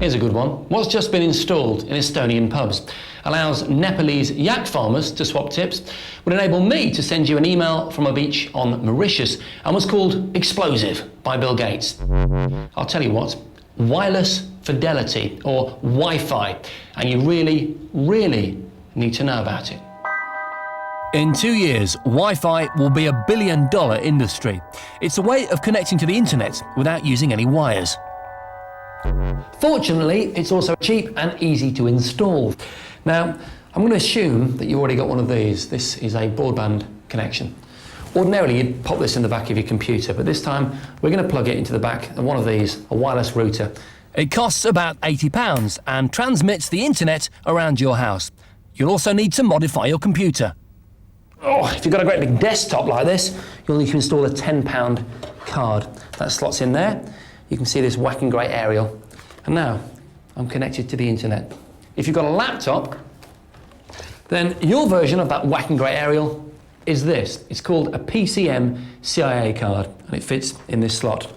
Here's a good one. What's just been installed in Estonian pubs allows Nepalese yak farmers to swap tips, would enable me to send you an email from a beach on Mauritius, and was called Explosive by Bill Gates. I'll tell you what, wireless fidelity, or Wi-Fi, and you really, really need to know about it. In 2 years, Wi-Fi will be $1 billion industry. It's a way of connecting to the internet without using any wires. Fortunately, it's also cheap and easy to install. Now, I'm going to assume that you already got one of these. This is a broadband connection. Ordinarily, you'd pop this in the back of your computer, but this time we're going to plug it into the back of one of these, a wireless router. It costs about £80 and transmits the internet around your house. You'll also need to modify your computer. Oh, if you've got a great big desktop like this, you'll need to install a £10 card. That slots in there. You can see this whacking grey aerial. And now, I'm connected to the internet. If you've got a laptop, then your version of that whacking grey aerial is this. It's called a PCM CIA card, and it fits in this slot.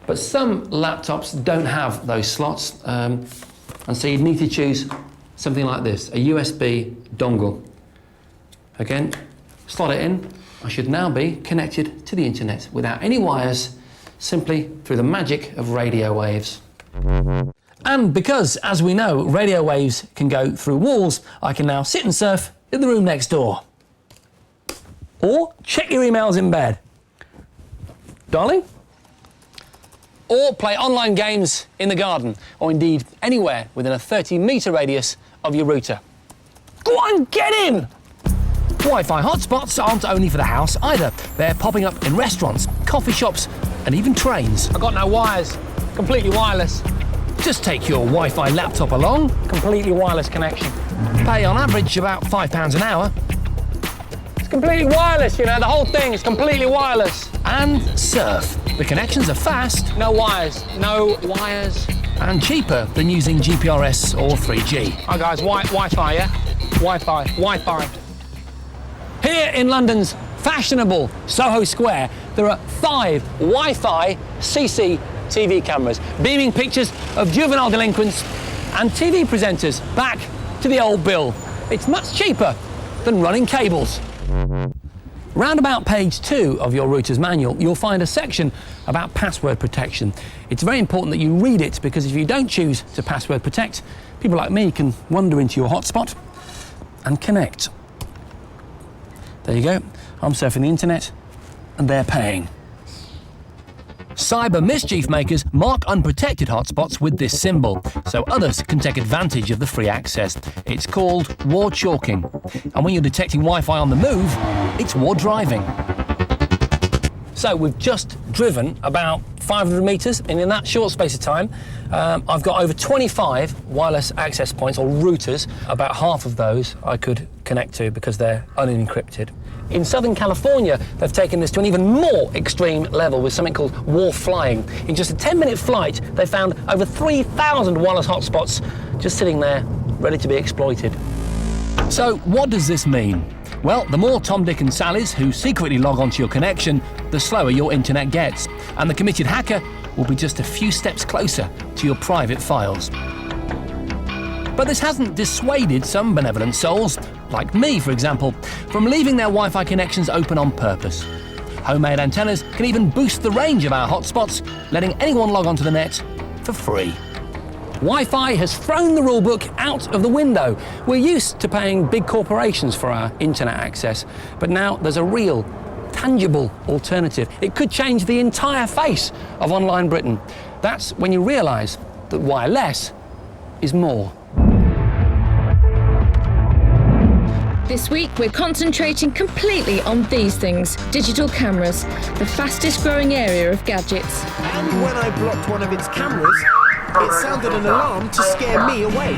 But some laptops don't have those slots, and so you'd need to choose something like this, a USB dongle. Again, slot it in. I should now be connected to the internet without any wires, simply through the magic of radio waves. And because, as we know, radio waves can go through walls, I can now sit and surf in the room next door. Or check your emails in bed. Darling? Or play online games in the garden, or indeed anywhere within a 30-metre radius of your router. Go on, get in! Wi-Fi hotspots aren't only for the house either. They're popping up in restaurants, coffee shops, and even trains. I've got no wires, completely wireless. Just take your Wi-Fi laptop along. Completely wireless connection. Pay on average about £5 an hour. It's completely wireless, you know, the whole thing is completely wireless. And surf. The connections are fast. No wires, no wires. And cheaper than using GPRS or 3G. Hi guys, Wi-Fi, yeah? Wi-Fi. Here in London's fashionable Soho Square, there are 5 Wi-Fi CCTV cameras, beaming pictures of juvenile delinquents and TV presenters back to the old bill. It's much cheaper than running cables. Round about page 2 of your router's manual, you'll find a section about password protection. It's very important that you read it, because if you don't choose to password protect, people like me can wander into your hotspot and connect. There you go. I'm surfing the internet, and they're paying. Cyber mischief makers mark unprotected hotspots with this symbol, so others can take advantage of the free access. It's called war chalking. And when you're detecting Wi-Fi on the move, it's war driving. So we've just driven about 500 metres, and in that short space of time, I've got over 25 wireless access points, or routers. About half of those I could connect to because they're unencrypted. In Southern California, they've taken this to an even more extreme level with something called war flying. In just a 10-minute flight, they found over 3,000 wireless hotspots just sitting there, ready to be exploited. So what does this mean? Well, the more Tom, Dick and Sallys who secretly log onto your connection, the slower your internet gets. And the committed hacker will be just a few steps closer to your private files. But this hasn't dissuaded some benevolent souls, like me for example, from leaving their Wi-Fi connections open on purpose. Homemade antennas can even boost the range of our hotspots, letting anyone log onto the net for free. Wi-Fi has thrown the rulebook out of the window. We're used to paying big corporations for our internet access, but now there's a real, tangible alternative. It could change the entire face of online Britain. That's when you realise that wireless is more. This week, we're concentrating completely on these things. Digital cameras, the fastest growing area of gadgets. And when I blocked one of its cameras, it sounded an alarm to scare me away.